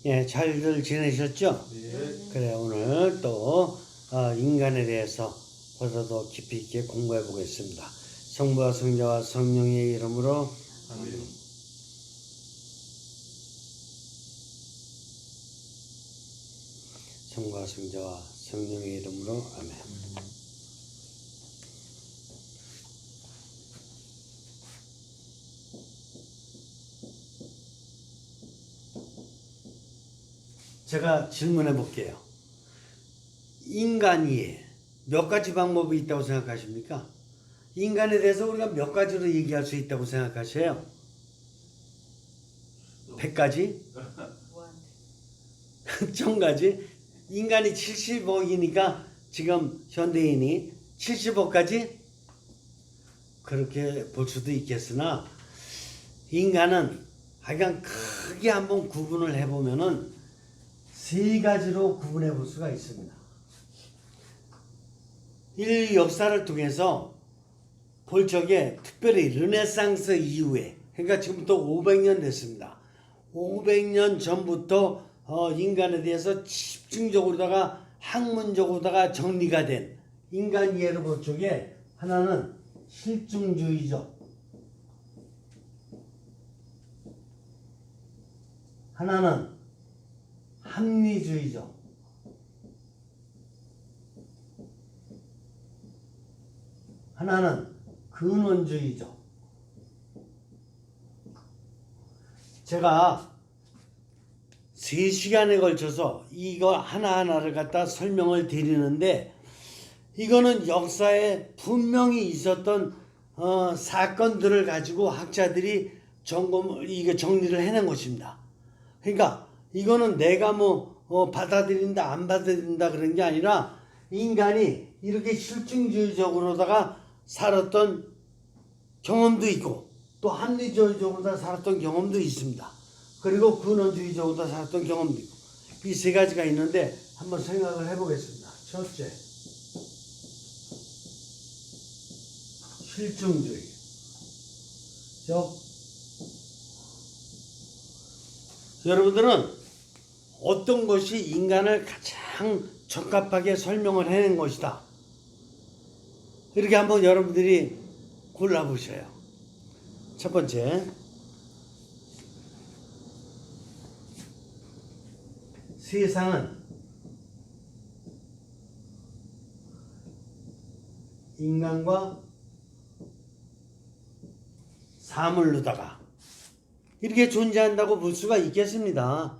예, 잘들 지내셨죠? 네. 그래, 오늘 또 인간에 대해서 보다 더 깊이 있게 공부해 보겠습니다. 성부와 성자와 성령의 이름으로 아멘. 성부와 성자와 성령의 이름으로 아멘. 제가 질문해 볼게요. 인간이 몇 가지 방법이 있다고 생각하십니까? 인간에 대해서 우리가 몇 가지로 얘기할 수 있다고 생각하세요? 100가지? 1000가지? 인간이 70억이니까 지금 현대인이 70억까지? 그렇게 볼 수도 있겠으나 인간은 하여간 크게 한번 구분을 해보면은 세 가지로 구분해 볼 수가 있습니다. 이 역사를 통해서 볼 적에 특별히 르네상스 이후에, 그러니까 지금부터 500년 됐습니다. 500년 전부터 인간에 대해서 집중적으로다가 학문적으로다가 정리가 된 인간 이해를 볼 적에 하나는 실증주의적, 하나는 합리주의적, 하나는 근원주의적. 제가 3시간에 걸쳐서 이거 하나하나를 갖다 설명을 드리는데 이거는 역사에 분명히 있었던 사건들을 가지고 학자들이 이거 정리를 해낸 것입니다. 그러니까 이거는 내가 받아들인다 안 받아들인다 그런 게 아니라 인간이 이렇게 실증주의적으로다가 살았던 경험도 있고 또 합리주의적으로 살았던 경험도 있습니다. 그리고 근원주의적으로 살았던 경험도 있고 이 세 가지가 있는데 한번 생각을 해보겠습니다. 첫째, 실증주의. 여러분들은 어떤 것이 인간을 가장 적합하게 설명을 해낸 것이다. 이렇게 한번 여러분들이 골라보셔요. 첫 번째, 세상은 인간과 사물로다가 이렇게 존재한다고 볼 수가 있겠습니다.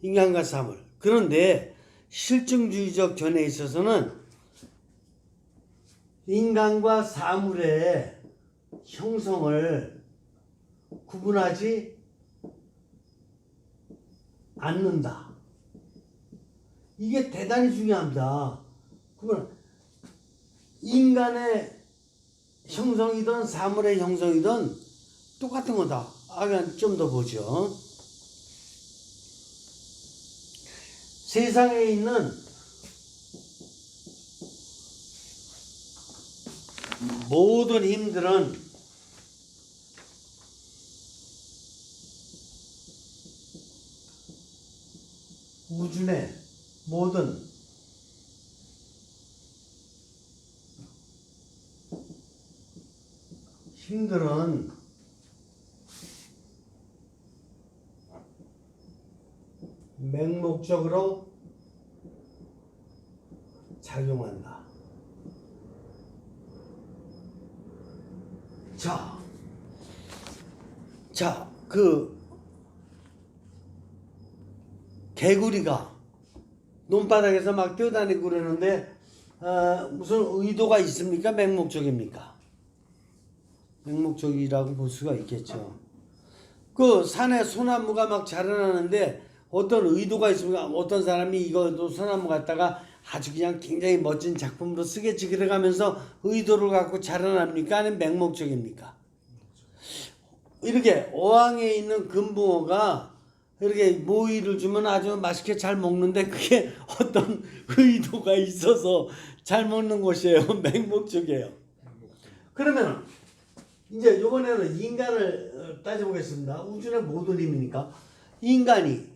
인간과 사물. 그런데 실증주의적 견해에 있어서는 인간과 사물의 형성을 구분하지 않는다. 이게 대단히 중요합니다. 인간의 형성이든 사물의 형성이든 똑같은 거다. 좀 더 보죠. 세상에 있는 모든 힘들은 우주 내 모든 힘들은 맹목적으로 작용한다. 개구리가 논바닥에서 막 뛰어다니고 그러는데 무슨 의도가 있습니까? 맹목적입니까? 맹목적이라고 볼 수가 있겠죠. 그 산에 소나무가 막 자라나는데 어떤 의도가 있습니까? 어떤 사람이 이거 소나무 갖다가 아주 그냥 굉장히 멋진 작품으로 쓰겠지 그래가면서 의도를 갖고 자라납니까? 아니면 맹목적입니까? 이렇게 어항에 있는 금붕어가 이렇게 모이를 주면 아주 맛있게 잘 먹는데 그게 어떤 의도가 있어서 잘 먹는 것이에요? 맹목적이에요? 그러면 이제 이번에는 인간을 따져보겠습니다. 우주의 모든 힘이니까 인간이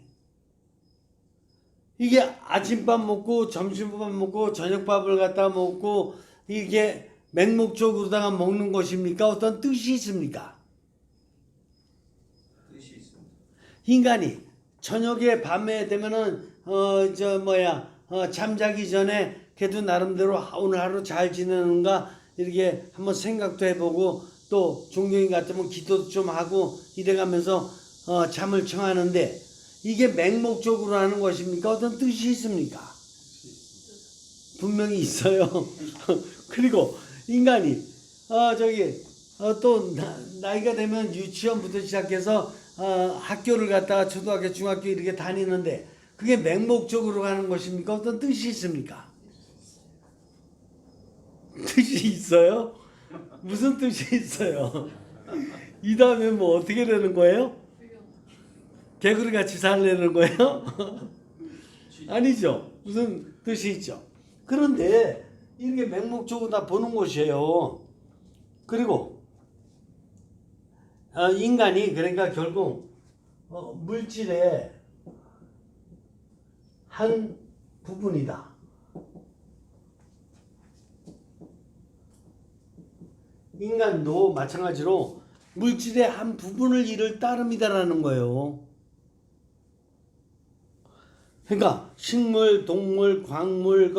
이게 아침밥 먹고 점심밥 먹고 저녁밥을 갖다 먹고 이게 맹목적으로다가 먹는 것입니까? 어떤 뜻이 있습니까? 뜻이 있습니다. 인간이 저녁에 밤에 되면은 잠자기 전에 걔도 나름대로 오늘 하루 잘 지내는가 이렇게 한번 생각도 해보고 또 종교인 같으면 기도도 좀 하고 이래가면서 잠을 청하는데 이게 맹목적으로 하는 것입니까? 어떤 뜻이 있습니까? 분명히 있어요. 그리고 인간이 또 나이가 되면 유치원부터 시작해서 학교를 갔다가 초등학교, 중학교 이렇게 다니는데 그게 맹목적으로 가는 것입니까? 어떤 뜻이 있습니까? 뜻이 있어요? 무슨 뜻이 있어요? 이 다음에 뭐 어떻게 되는 거예요? 개구리 같이 살려는 거예요? 아니죠. 무슨 뜻이 있죠. 그런데 이렇게 맹목적으로 다 보는 것이에요. 그리고 인간이 그러니까 결국 물질의 한 부분이다. 인간도 마찬가지로 물질의 한 부분을 이룰 따름이다라는 거예요. 그러니까 식물, 동물, 광물,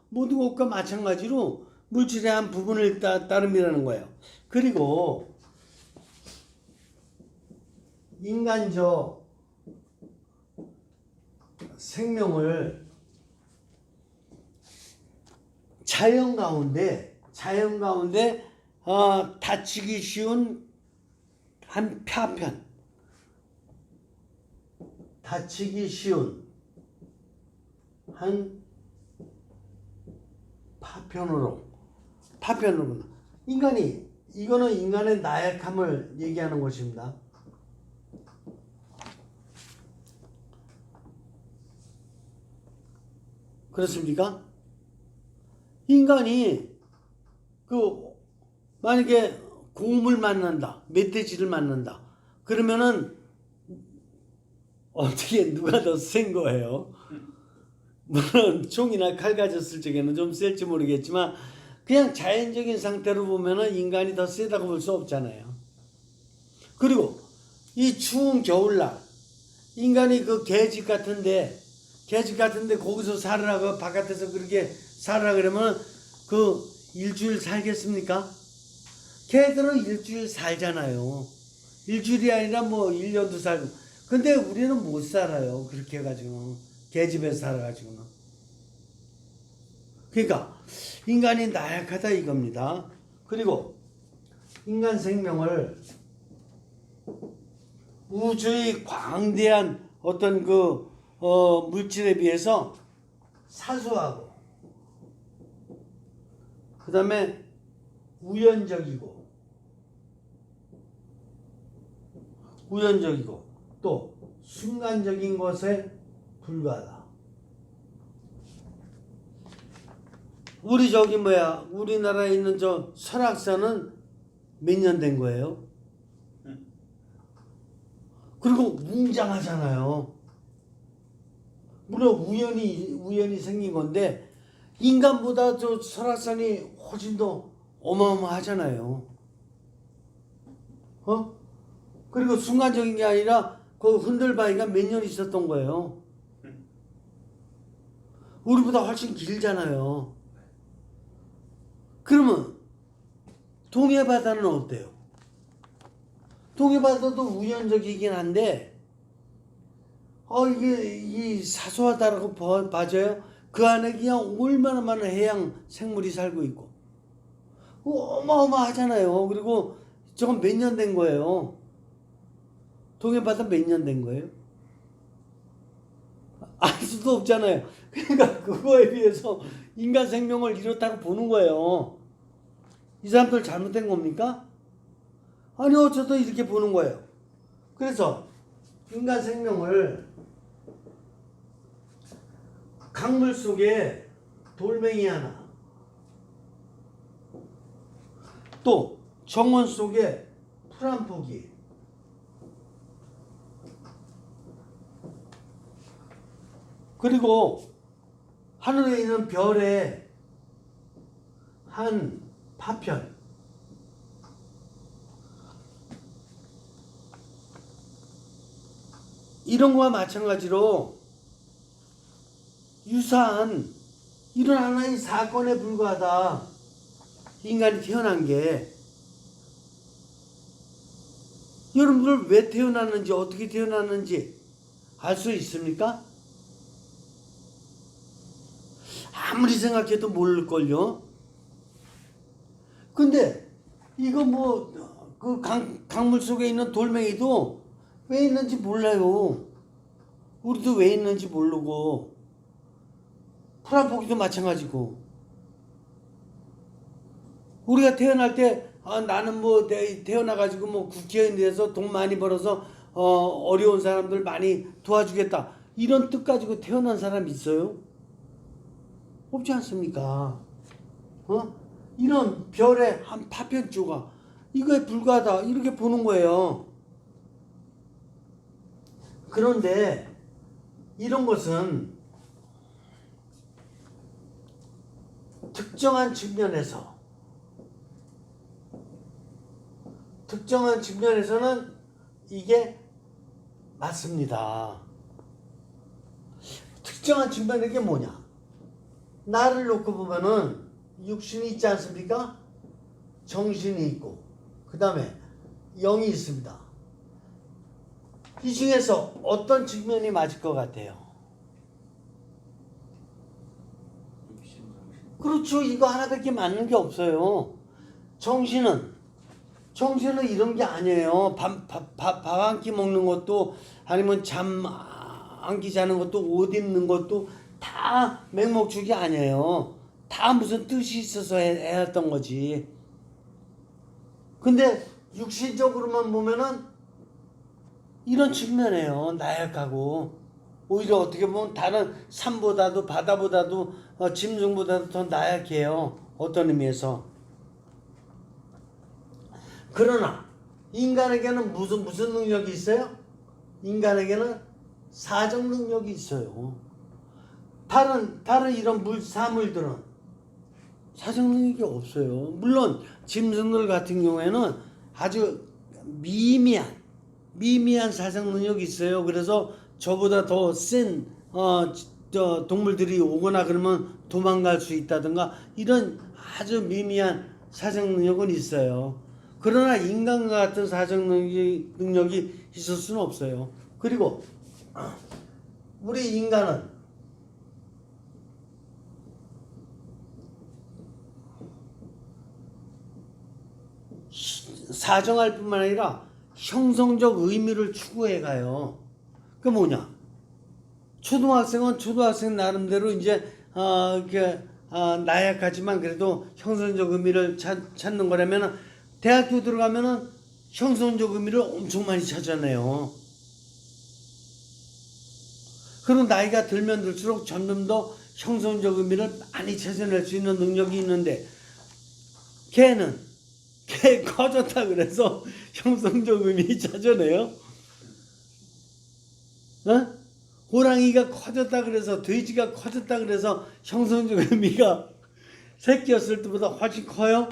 모든 것과 마찬가지로 물질의 한 부분을 따름이라는 거예요. 그리고 인간적 생명을 자연 가운데 다치기 쉬운 한 파편, 다치기 쉬운 한 파편으로 이거는 인간의 나약함을 얘기하는 것입니다. 그렇습니까? 인간이 만약에 곰을 만난다, 멧돼지를 만난다. 그러면은 어떻게 누가 더 센 거예요? 물론 총이나 칼 가졌을 적에는 좀 셀지 모르겠지만 그냥 자연적인 상태로 보면은 인간이 더 세다고 볼 수 없잖아요. 그리고 이 추운 겨울날 인간이 개집 같은데 거기서 살으라고 바깥에서 그렇게 살으라 그러면 일주일 살겠습니까? 걔들은 일주일 살잖아요. 일주일이 아니라 1년도 살고. 근데 우리는 못 살아요. 그렇게 해가지고. 개집에서 살아가지고는. 그러니까 인간이 나약하다 이겁니다. 그리고 인간 생명을 우주의 광대한 어떤 물질에 비해서 사소하고 그 다음에 우연적이고 또 순간적인 것에 불과하다. 우리나라에 있는 설악산은 몇 년 된 거예요? 그리고 웅장하잖아요. 물론 우연히 생긴 건데 인간보다 설악산이 훨씬 더 어마어마하잖아요. 그리고 순간적인 게 아니라 그 흔들바위가 몇 년 있었던 거예요. 우리보다 훨씬 길잖아요. 그러면 동해바다는 어때요? 동해바다도 우연적이긴 한데 이게 이 사소하다라고 봐져요. 그 안에 그냥 얼마나 많은 해양 생물이 살고 있고 어마어마하잖아요. 그리고 저건 몇 년 된 거예요? 동해바다 몇 년 된 거예요? 알 수도 없잖아요. 그러니까 그거에 비해서 인간 생명을 이렇다고 보는 거예요. 이 사람들 잘못된 겁니까? 아니 어쩌다 이렇게 보는 거예요. 그래서 인간 생명을 강물 속에 돌멩이 하나, 또 정원 속에 풀 한 포기, 그리고 하늘에 있는 별의 한 파편, 이런 거와 마찬가지로 유사한 이런 하나의 사건에 불과하다. 인간이 태어난 게. 여러분들 왜 태어났는지, 어떻게 태어났는지 알 수 있습니까? 아무리 생각해도 모를걸요. 근데 이거 그 강물 속에 있는 돌멩이도 왜 있는지 몰라요. 우리도 왜 있는지 모르고. 풀한포기도 마찬가지고. 우리가 태어날 때 나는 태어나가지고 국회의원이 돼서 돈 많이 벌어서 어려운 사람들 많이 도와주겠다, 이런 뜻 가지고 태어난 사람 있어요? 없지 않습니까? 이런 별의 한 파편 조각, 이거에 불과하다, 이렇게 보는 거예요. 그런데 이런 것은 특정한 측면에서는 이게 맞습니다. 특정한 측면이 게 뭐냐? 나를 놓고 보면은 육신이 있지 않습니까? 정신이 있고, 그 다음에 영이 있습니다. 이 중에서 어떤 측면이 맞을 것 같아요? 그렇죠. 이거 하나밖에 맞는 게 없어요. 정신은 이런 게 아니에요. 밥 한 끼 먹는 것도, 아니면 잠 한 끼 자는 것도, 옷 입는 것도 다 맹목적이 아니에요. 다 무슨 뜻이 있어서 했던 거지. 근데 육신적으로만 보면은 이런 측면이에요. 나약하고, 오히려 어떻게 보면 다른 산보다도, 바다보다도, 짐승보다도 더 나약해요. 어떤 의미에서. 그러나 인간에게는 무슨 능력이 있어요? 인간에게는 사정 능력이 있어요. 다른 이런 사물들은 사정 능력이 없어요. 물론 짐승들 같은 경우에는 아주 미미한 사정 능력이 있어요. 그래서 저보다 더 센 동물들이 오거나 그러면 도망갈 수 있다든가, 이런 아주 미미한 사정 능력은 있어요. 그러나 인간과 같은 사정 능력이 있을 수는 없어요. 그리고 우리 인간은 사정할 뿐만 아니라 형성적 의미를 추구해 가요. 그 뭐냐? 초등학생은 초등학생 나름대로 이제 나약하지만 그래도 형성적 의미를 찾는 거라면, 대학교 들어가면은 형성적 의미를 엄청 많이 찾아내요. 그리고 나이가 들면 들수록 점점 더 형성적 의미를 많이 찾아낼 수 있는 능력이 있는데, 걔 커졌다 그래서 형성적 의미 찾아내요? 호랑이가 커졌다 그래서, 돼지가 커졌다 그래서 형성적 의미가 새끼였을 때보다 훨씬 커요?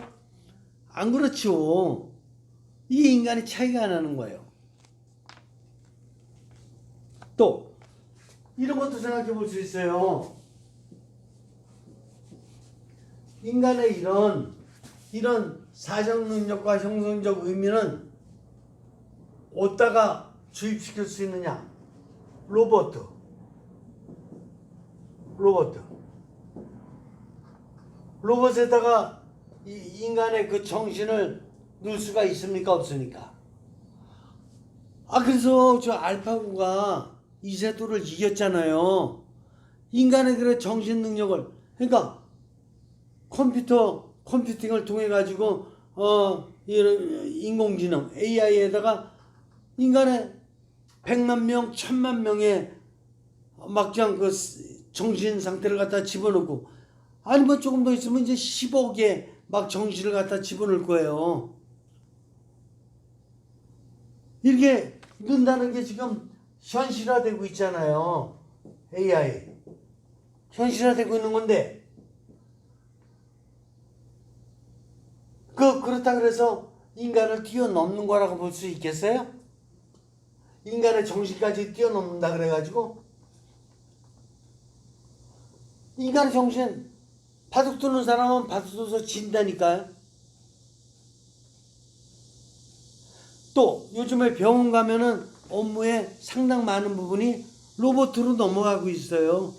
안 그렇죠. 이게 인간의 차이가 나는 거예요. 또 이런 것도 생각해 볼 수 있어요. 인간의 이런 사정 능력과 형성적 의미는 어디다가 주입시킬 수 있느냐? 로봇에다가 이 인간의 그 정신을 넣을 수가 있습니까? 없습니까? 그래서 저 알파고가 이세돌을 이겼잖아요. 인간의 그런 정신 능력을, 그러니까 컴퓨팅을 통해 가지고 이런 인공지능 AI에다가 인간의 100만 명, 1000만 명의 막장 그 정신 상태를 갖다 집어넣고, 아니면 조금 더 있으면 이제 10억의 막 정신을 갖다 집어넣을 거예요. 이렇게 넣는다는 게 지금 현실화되고 있잖아요. AI. 현실화되고 있는 건데, 그렇다 그래서 인간을 뛰어넘는 거라고 볼 수 있겠어요? 인간의 정신까지 뛰어넘는다 그래가지고, 인간의 정신 바둑 두는 사람은 바둑 둬서 진다니까요. 또 요즘에 병원 가면은 업무의 상당 많은 부분이 로봇으로 넘어가고 있어요.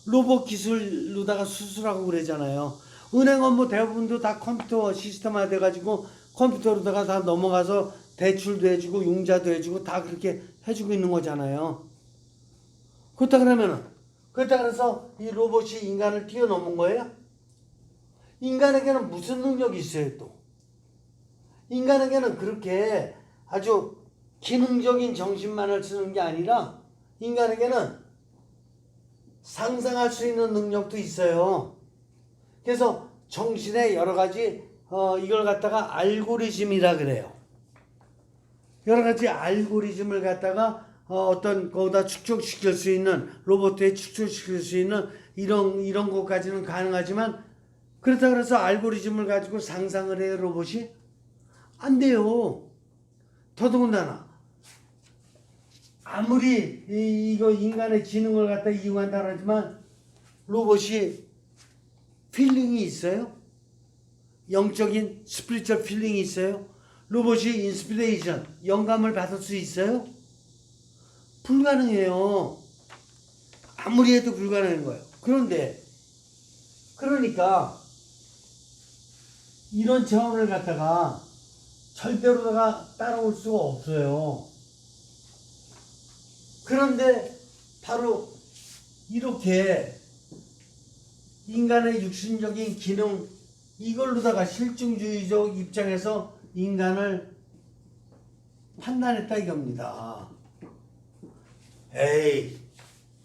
로봇 기술로다가 수술하고 그러잖아요. 은행 업무 대부분도 다 컴퓨터 시스템화 돼가지고 컴퓨터로다가 다 넘어가서 대출도 해주고 융자도 해주고 다 그렇게 해주고 있는 거잖아요. 그렇다 그래서 이 로봇이 인간을 뛰어넘은 거예요? 인간에게는 무슨 능력이 있어요 또? 인간에게는 그렇게 아주 기능적인 정신만을 쓰는 게 아니라 인간에게는 상상할 수 있는 능력도 있어요. 그래서 정신의 여러 가지 이걸 갖다가 알고리즘이라 그래요. 여러 가지 알고리즘을 갖다가 어떤 거기다 축적시킬 수 있는 로봇에 축적시킬 수 있는 이런 것까지는 가능하지만 그렇다 그래서 알고리즘을 가지고 상상을 해요 로봇이? 안 돼요. 더더군다나 아무리 이거 인간의 지능을 갖다 이용한다 하지만 로봇이 필링이 있어요? 영적인 스피리추얼 필링이 있어요? 로봇이 인스피레이션, 영감을 받을 수 있어요? 불가능해요. 아무리 해도 불가능한 거예요. 그러니까 이런 차원을 갖다가 절대로다가 따라올 수가 없어요. 그런데 바로 이렇게 인간의 육신적인 기능 이걸로다가 실증주의적 입장에서 인간을 판단했다 이겁니다. 에이,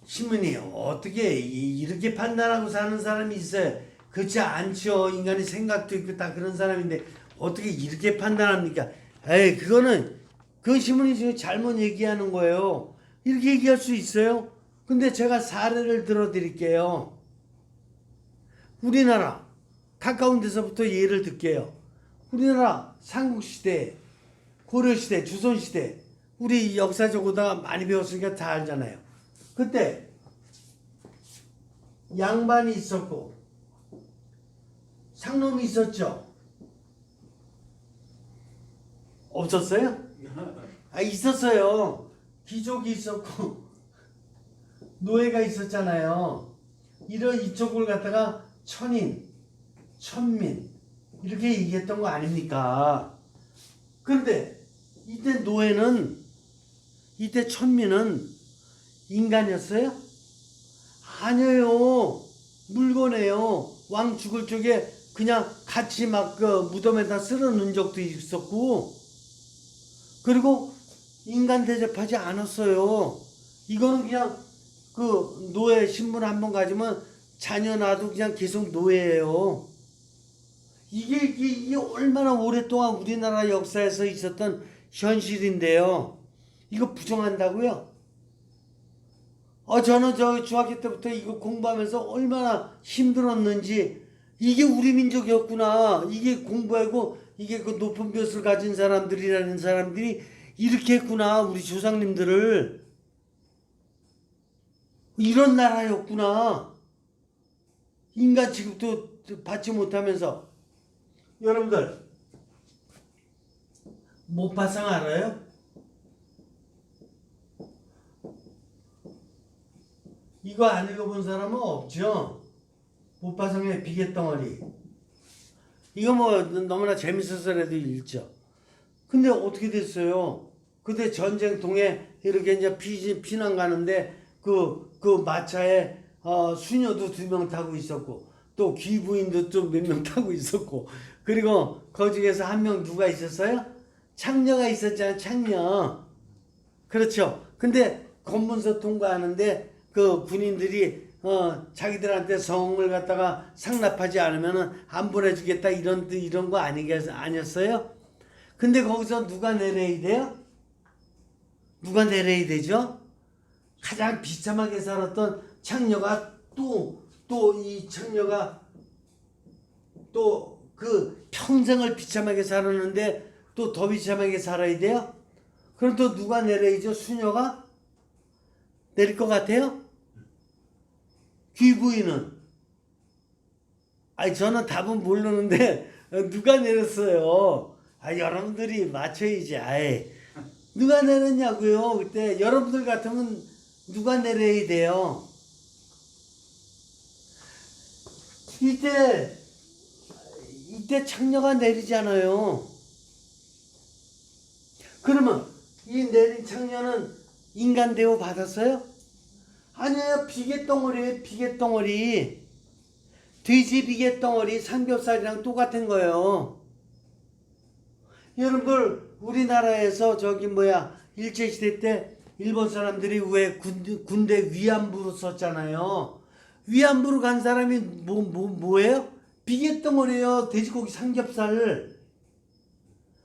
신문이요. 어떻게 이렇게 판단하고 사는 사람이 있어요? 그렇지 않죠. 인간의 생각도 있고 다 그런 사람인데 어떻게 이렇게 판단합니까? 에이, 그 신문이 지금 잘못 얘기하는 거예요. 이렇게 얘기할 수 있어요? 근데 제가 사례를 들어드릴게요. 우리나라 가까운 데서부터 예를 들게요. 우리나라 삼국시대, 고려시대, 조선시대 우리 역사적으로다가 많이 배웠으니까 다 알잖아요. 그때 양반이 있었고 상놈이 있었죠. 없었어요? 있었어요. 귀족이 있었고 노예가 있었잖아요. 이쪽을 갖다가 천인, 천민 이렇게 얘기했던 거 아닙니까? 그런데 이때 천민은 인간이었어요? 아니에요. 물건이에요. 왕 죽을 적에 그냥 같이 막 무덤에다 쓸어 넣은 적도 있었고, 그리고 인간 대접하지 않았어요. 이거는 그냥 노예 신분 한번 가지면 자녀 놔도 그냥 계속 노예예요. 이게 얼마나 오랫동안 우리나라 역사에서 있었던 현실인데요. 이거 부정한다고요? 저는 중학교 때부터 이거 공부하면서 얼마나 힘들었는지, 이게 우리 민족이었구나. 이게 공부하고, 이게 그 높은 벼슬 가진 사람들이라는 사람들이 이렇게 했구나. 우리 조상님들을. 이런 나라였구나. 인간 취급도 받지 못하면서. 여러분들, 못파상 알아요? 이거 안 읽어본 사람은 없죠? 못파상의 비계덩어리. 이거 너무나 재밌어서라도 읽죠. 근데 어떻게 됐어요? 그때 전쟁통에 이렇게 이제 피난 가는데 그 마차에 수녀도 2명 타고 있었고 또 귀부인도 좀 몇 명 타고 있었고 그리고 그 중에서 한 명 누가 있었어요? 창녀가 있었잖아요. 창녀. 그렇죠. 근데 검문소 통과하는데 그 군인들이 자기들한테 성을 갖다가 상납하지 않으면은 안 보내주겠다 이런 거 아니었어요? 근데 거기서 누가 내려야 돼요? 누가 내려야 되죠? 가장 비참하게 살았던 창녀가 또 이 창녀가 또 그 평생을 비참하게 살았는데 또 더 비참하게 살아야 돼요? 그럼 또 누가 내려야죠? 수녀가 내릴 것 같아요? 귀부인은? 아니 저는 답은 모르는데 누가 내렸어요? 여러분들이 맞춰야지. 누가 내렸냐고요? 그때 여러분들 같으면 누가 내려야 돼요? 이때 창녀가 내리잖아요. 그러면 이 내린 창녀는 인간 대우 받았어요? 아니에요. 비계덩어리예요. 비계덩어리. 돼지 비계덩어리 삼겹살이랑 똑같은 거예요. 여러분들 우리나라에서 일제시대 때 일본 사람들이 왜 군대 위안부로 썼잖아요. 위안부로 간 사람이 뭐예요? 비계덩어리예요. 돼지고기 삼겹살.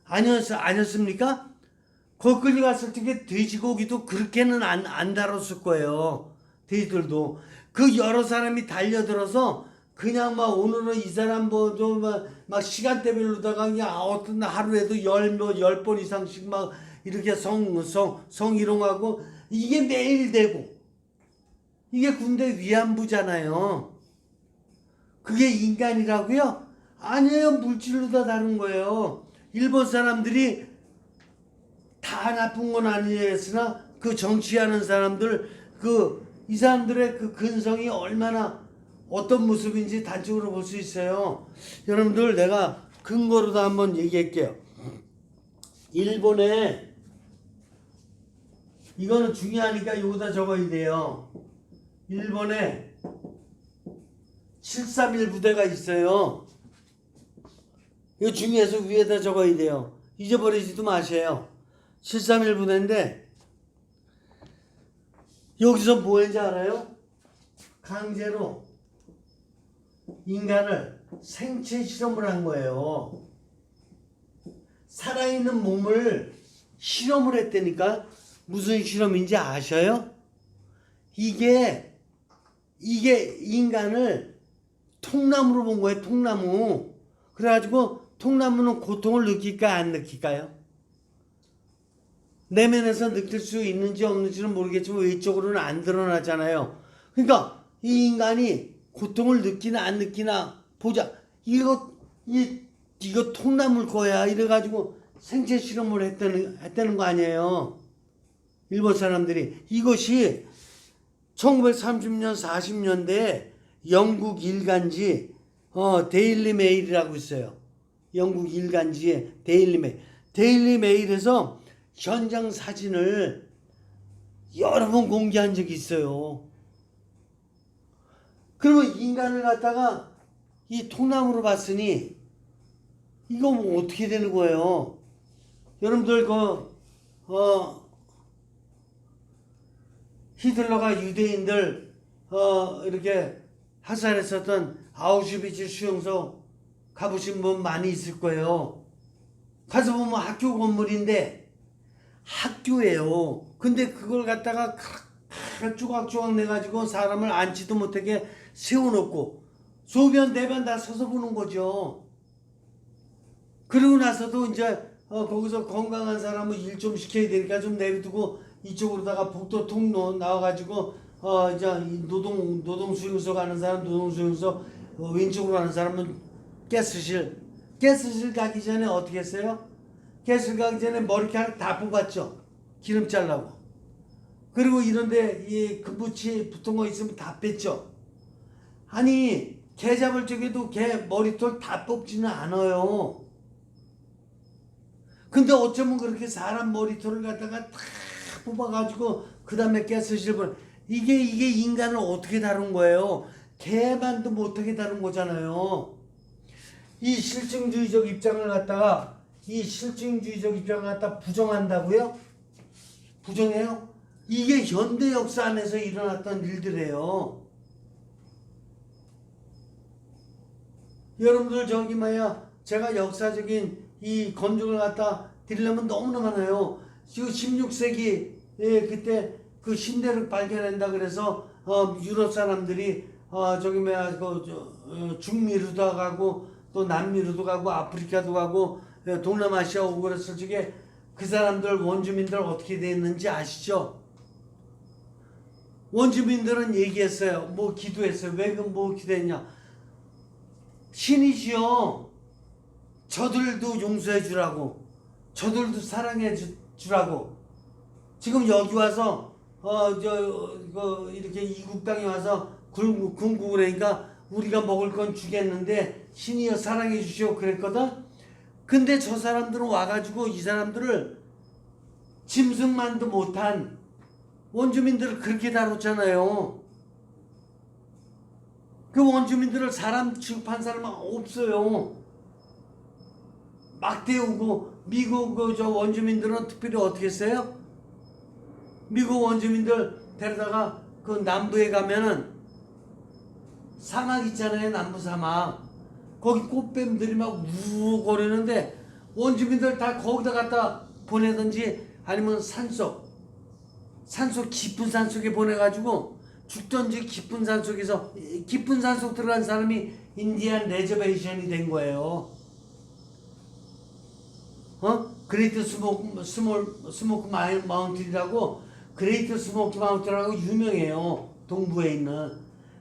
아니었습니까? 거기 갔을 때 돼지고기도 그렇게는 안 다뤘을 거예요. 돼지들도. 그 여러 사람이 달려들어서 그냥 막 오늘은 이 사람 막 시간대별로다가 그냥 어떤 하루에도 열 번 이상씩 막 이렇게 성희롱하고 이게 매일 되고 이게 군대 위안부잖아요. 그게 인간이라고요? 아니에요. 물질로 다 다른 거예요. 일본 사람들이 다 나쁜 건 아니었으나 그 정치하는 사람들 이 사람들의 그 근성이 얼마나 어떤 모습인지 단적으로 볼 수 있어요. 여러분들 내가 근거로도 한번 얘기할게요. 일본에 이거는 중요하니까 여기다 적어야 돼요. 일본에 731 부대가 있어요. 이거 중요해서 위에다 적어야 돼요. 잊어버리지도 마세요. 731 부대인데 여기서 뭐 했는지 알아요? 강제로 인간을 생체 실험을 한 거예요. 살아있는 몸을 실험을 했다니까. 무슨 실험인지 아셔요? 이게 인간을 통나무로 본 거예요. 통나무. 그래가지고 통나무는 고통을 느낄까 안 느낄까요? 내면에서 느낄 수 있는지 없는지는 모르겠지만 외적으로는 안 드러나잖아요. 그러니까 이 인간이 고통을 느끼나 안 느끼나 보자. 이거 통나무일 거야. 이래가지고 생체 실험을 했다는 거 아니에요. 일본 사람들이. 이것이 1930년 40년대에 영국 일간지 데일리 메일이라고 있어요. 영국 일간지에 데일리 메일에서 현장 사진을 여러 번 공개한 적이 있어요. 그러면 인간을 갖다가 이 통나무로 봤으니 이거 뭐 어떻게 되는 거예요? 여러분들 히틀러가 유대인들 이렇게 학살했었던 아우슈비츠 수용소 가보신 분 많이 있을 거예요. 가서 보면 학교 건물인데 학교예요. 근데 그걸 갖다가 조각조각 내가지고 사람을 앉지도 못하게 세워놓고 소변 대변 다 서서 보는 거죠. 그러고 나서도 이제 거기서 건강한 사람은 일 좀 시켜야 되니까 좀 내비두고 이쪽으로다가 복도 통로 나와가지고 이제 노동 수용소 가는 사람 노동 수용소 왼쪽으로 가는 사람은 가스실 가기 전에 어떻게 했어요? 가스실 가기 전에 머리카락 다 뽑았죠. 기름 잘라고. 그리고 이런데 이 금붙이 붙은 거 있으면 다 뺐죠. 아니 개 잡을 적에도 개 머리털 다 뽑지는 않아요. 근데 어쩌면 그렇게 사람 머리털을 갖다가 다 뽑아가지고 그 다음에 가스실 이게 인간을 어떻게 다룬 거예요? 개만도 못하게 다룬 거잖아요. 이 실증주의적 입장을 갖다가 부정한다고요? 부정해요? 이게 현대 역사 안에서 일어났던 일들이에요. 여러분들 제가 역사적인 이 검증을 갖다 드리려면 너무나 많아요. 지금 16세기 그때 그 신대를 발견한다 그래서 유럽 사람들이 저기 뭐야 중미로도 가고 또 남미로도 가고 아프리카도 가고 동남아시아 오고 그랬을 적에 그 사람들 원주민들 어떻게 됐는지 아시죠? 원주민들은 얘기했어요. 뭐 기도했어요. 왜 뭐 기도했냐? 신이시여, 저들도 용서해 주라고, 저들도 사랑해 주라고. 지금 여기 와서 이렇게 이국 땅에 와서 궁국을 하니까 우리가 먹을 건 주겠는데 신이여 사랑해 주시오 그랬거든. 근데 저 사람들은 와가지고 이 사람들을 짐승만도 못한 원주민들을 그렇게 다뤘잖아요. 그 원주민들을 사람 취급한 사람은 없어요. 막 태우고. 미국 저 원주민들은 특별히 어떻게 했어요? 미국 원주민들 데려다가 그 남부에 가면은 사막 있잖아요. 남부 사막. 거기 꽃뱀들이 막 우거리는데 원주민들 다 거기다 갖다 보내든지 아니면 산속 깊은 산속에 보내가지고 죽든지 깊은 산속에서 깊은 산속 들어간 사람이 인디안 레저베이션이 된 거예요. 그레이트 스모크 마운틴이라고, 그레이트 스모키 마운틴이라고 유명해요. 동부에 있는.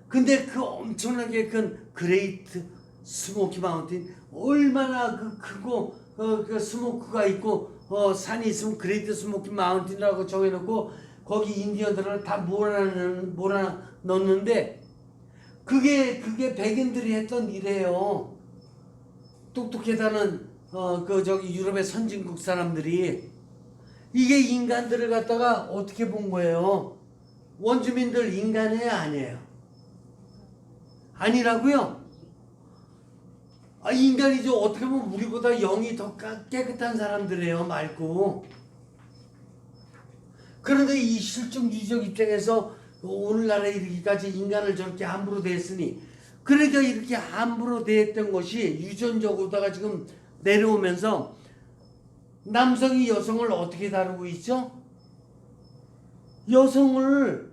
근데 그 엄청나게 큰 그레이트 스모키 마운틴, 얼마나 크고 그 스모크가 있고 산이 있으면 그레이트 스모키 마운틴이라고 정해놓고 거기 인디언들을 다 몰아넣는데 그게 백인들이 했던 일이에요. 똑똑하다는 유럽의 선진국 사람들이. 이게 인간들을 갖다가 어떻게 본 거예요? 원주민들 인간이에요, 아니에요? 아니라고요? 인간이죠. 어떻게 보면 우리보다 영이 더 깨끗한 사람들이에요, 맑고. 그런데 이 실증주의적 입장에서 오늘날에 이르기까지 인간을 저렇게 함부로 대했으니, 그러니까 이렇게 함부로 대했던 것이 유전적으로다가 지금 내려오면서 남성이 여성을 어떻게 다루고 있죠? 여성을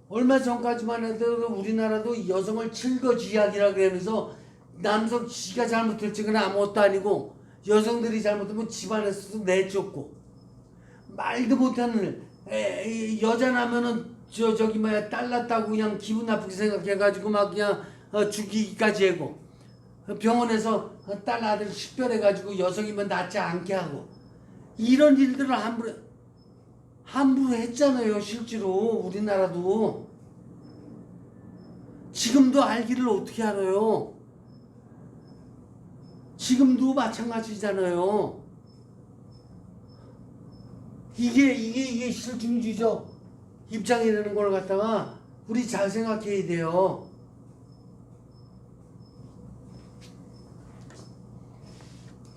얼마 전까지만 해도 우리나라도 여성을 칠거쥐약이라고 그러면서 남성 지가 잘못했지는 아무것도 아니고 여성들이 잘못하면 집안에서도 내쫓고 말도 못하는 여자 나면은 딸 낳았다고 그냥 기분 나쁘게 생각해가지고 막 그냥 죽이기까지 하고, 병원에서 딸 아들 식별해가지고 여성이면 낫지 않게 하고, 이런 일들을 함부로 했잖아요. 실제로 우리나라도. 지금도 알기를 어떻게 알아요? 지금도 마찬가지잖아요. 이게 실증주의적 입장이라는 걸 갖다가 우리 잘 생각해야 돼요.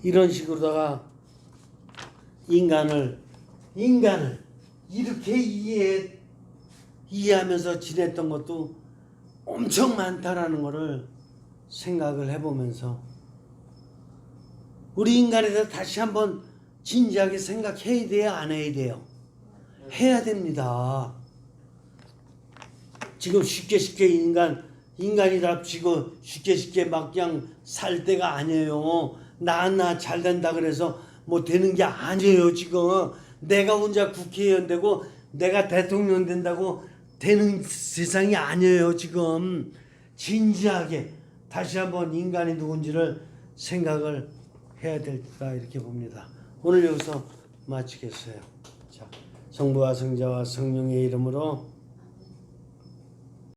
이런 식으로다가 인간을 이렇게 이해하면서 지냈던 것도 엄청 많다라는 것을 생각을 해보면서 우리 인간에 대해서 다시 한번 진지하게 생각해야 돼요, 안 해야 돼요? 해야 됩니다. 지금 쉽게 인간이랍시고 쉽게 막 그냥 살 때가 아니에요. 나 잘 된다 그래서 뭐 되는 게 아니에요. 지금 내가 혼자 국회의원 되고 내가 대통령 된다고 되는 세상이 아니에요. 지금 진지하게 다시 한번 인간이 누군지를 생각을 해야 될까 이렇게 봅니다. 오늘 여기서 마치겠어요. 자, 성부와 성자와 성령의 이름으로